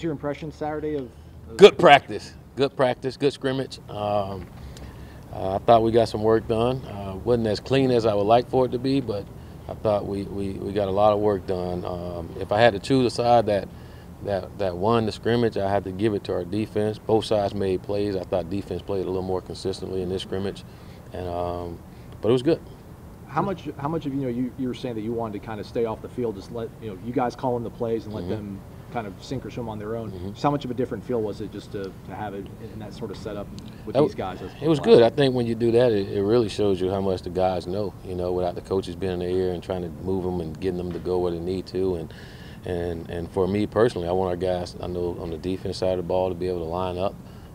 What's your impression Saturday of Good practice, good scrimmage. I thought we got some work done. Wasn't as clean as I would like for it to be, but I thought we got a lot of work done. If I had to choose a side that won the scrimmage, I had to give it to our defense. Both sides made plays. I thought defense played a little more consistently in this scrimmage, and but it was good. how much of you were saying that you wanted to kind of stay off the field, just let you guys call in the plays and let them kind of sink or swim on their own. So how much of a different feel was it just to have it in that sort of setup with these guys? It was good. I think when you do that, it really shows you how much the guys know. Without the coaches being in their ear and trying to move them and getting them to go where they need to. And for me personally, I want our guys, I know on the defense side of the ball, to be able to line up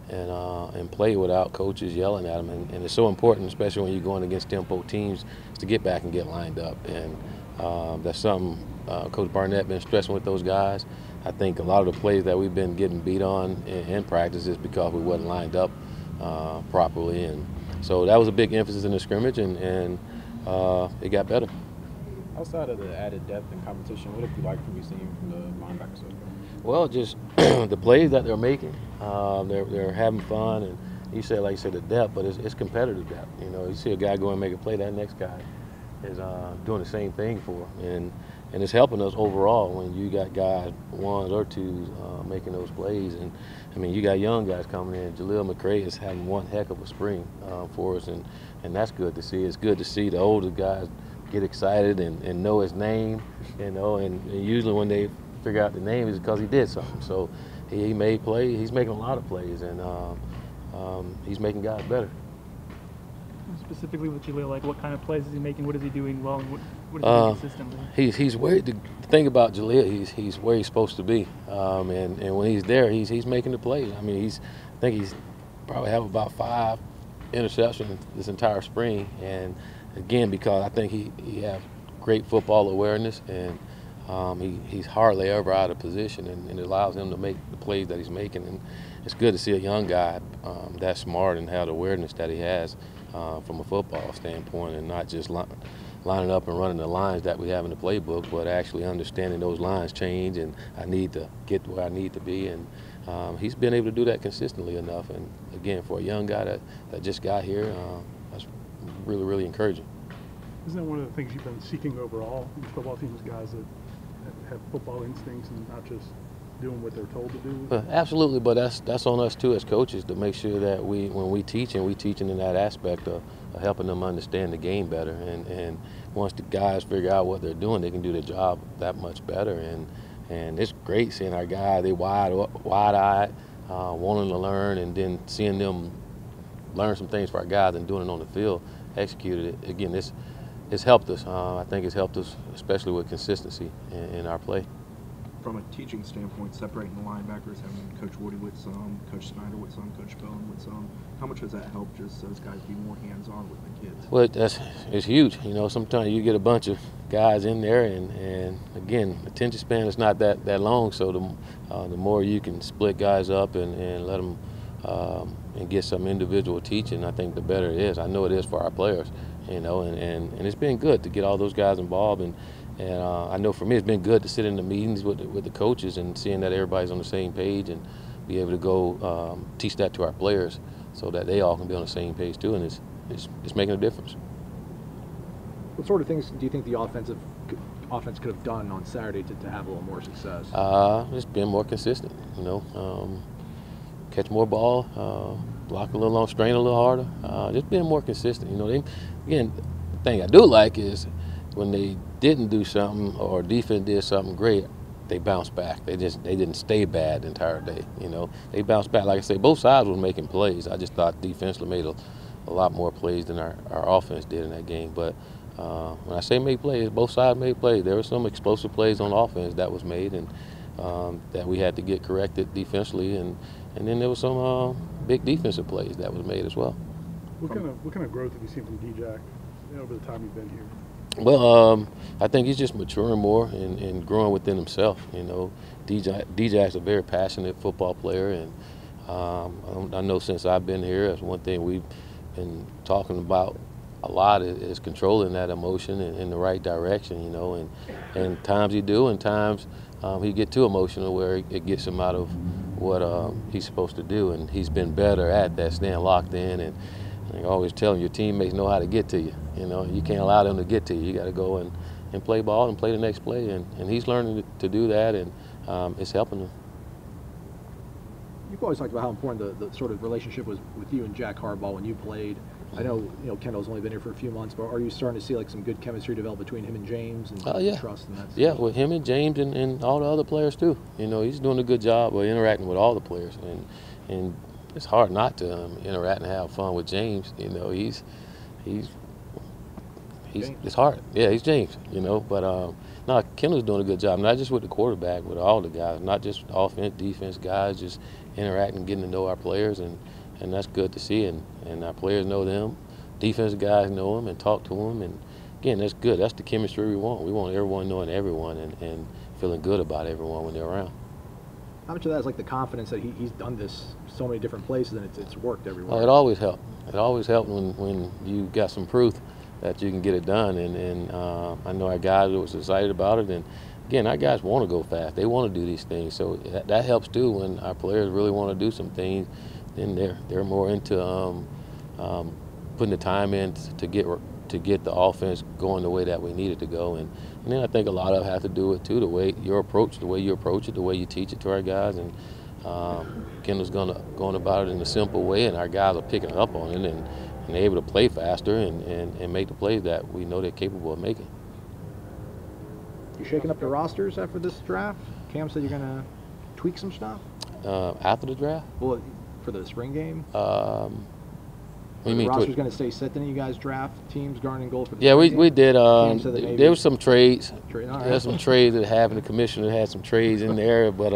and play without coaches yelling at them. And it's so important, especially when you're going against tempo teams, is to get back and get lined up. And that's something Coach Barnett been stressing with those guys. I think a lot of the plays that we've been getting beat on in practice is because we wasn't lined up properly. And so that was a big emphasis in the scrimmage, and it got better. Outside of the added depth and competition, what have you liked from you seeing from the linebackers? Well, just the plays that they're making. They're having fun, and you said, like you said, the depth, but it's competitive depth. You see a guy go and make a play, that next guy is doing the same thing for him. And it's helping us overall when you got guys, ones or twos, making those plays. And, I mean, you got young guys coming in. Jaleel McCray is having one heck of a spring for us, and that's good to see. It's good to see the older guys get excited and know his name, and usually when they figure out the name is because he did something. So he made plays. He's making a lot of plays, and he's making guys better. Specifically with Jaleel, like what kind of plays is he making? What is he doing well, and what is he doing consistently? He's where the thing about Jaleel, he's where he's supposed to be, and when he's there, he's making the plays. I mean, I think he's probably have about 5 interceptions this entire spring, and again because I think he has great football awareness, and he's hardly ever out of position, and it allows him to make the plays that he's making. And it's good to see a young guy that smart and have the awareness that he has from a football standpoint, and not just lining up and running the lines that we have in the playbook, but actually understanding those lines change, and I need to get to where I need to be. And he's been able to do that consistently enough. And again, for a young guy that just got here, that's really, really encouraging. Isn't that one of the things you've been seeking overall in football teams, guys that have football instincts and not just doing what they're told to do? Absolutely, but that's on us too as coaches to make sure that when we teaching in that aspect of helping them understand the game better. And once the guys figure out what they're doing, they can do their job that much better. And it's great seeing our guys, they wide-eyed, wanting to learn, and then seeing them learn some things for our guys and doing it on the field, executed it. Again, it's helped us. I think it's helped us, especially with consistency in our play. From a teaching standpoint, separating the linebackers, having Coach Woody with some, Coach Snyder with some, Coach Bowen with some, how much has that helped just those guys be more hands-on with the kids? Well, it's huge. Sometimes you get a bunch of guys in there, and again, attention span is not that long, so the more you can split guys up and let them and get some individual teaching, I think the better it is. I know it is for our players, and it's been good to get all those guys involved. And I know for me, it's been good to sit in the meetings with the coaches and seeing that everybody's on the same page, and be able to go teach that to our players so that they all can be on the same page too, and it's making a difference. What sort of things do you think the offense could have done on Saturday to have a little more success? It's been more consistent, catch more ball, block a little on, strain a little harder, just being more consistent. Again, the thing I do like is when they didn't do something or defense did something great, they bounced back. They didn't stay bad the entire day. They bounced back. Like I say, both sides was making plays. I just thought defensively made a lot more plays than our offense did in that game. But when I say made plays, both sides made plays. There were some explosive plays on offense that was made, and that we had to get corrected defensively, and then there was some big defensive plays that was made as well. What kind of growth have you seen from D-Jack over the time you've been here? Well, I think he's just maturing more and growing within himself. D-Jack's a very passionate football player, and I know since I've been here, that's one thing we've been talking about a lot is controlling that emotion in the right direction. And times you do, and times he get too emotional where it gets him out of what he's supposed to do, and he's been better at that, staying locked in. And I always tell him, your teammates know how to get to you. You can't allow them to get to you. You got to go and play ball and play the next play, and he's learning to do that, and it's helping him. You've always talked about how important the sort of relationship was with you and Jack Harbaugh when you played. I know Kendall's only been here for a few months, but are you starting to see like some good chemistry develop between him and James and yeah. trust and that? Yeah, with him and James and all the other players too. He's doing a good job of interacting with all the players, and it's hard not to interact and have fun with James. He's it's hard. Yeah, he's James. But no, Kendall's doing a good job, not just with the quarterback, with all the guys, not just offense, defense guys, just interacting, getting to know our players, and that's good to see. And our players know them, defensive guys know them, and talk to them. And again, that's good. That's the chemistry we want. We want everyone knowing everyone and feeling good about everyone when they're around. How much of that is like the confidence that he's done this so many different places and it's worked everywhere? Oh, it always helped. It always helped when you got some proof that you can get it done. And I know our guys was excited about it. And again, our guys want to go fast. They want to do these things. So that helps too when our players really want to do some things. Then they're more into putting the time in to get the offense going the way that we need it to go. And then I think a lot of it has to do with too the way you approach it, the way you teach it to our guys. And Kendall's going about it in a simple way, and our guys are picking up on it and they're able to play faster and make the plays that we know they're capable of making. You shaking up the rosters after this draft? Cam said you're going to tweak some stuff? After the draft? Well, for the spring game? What do you mean? The roster's going to stay set, then you guys draft teams guarding and goal for the Yeah, spring game? we did. There was some trades. All right. There's some trades that happened. The commissioner had some trades in there, but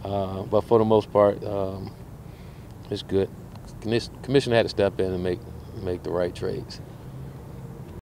for the most part, it's good. Commissioner had to step in and make the right trades.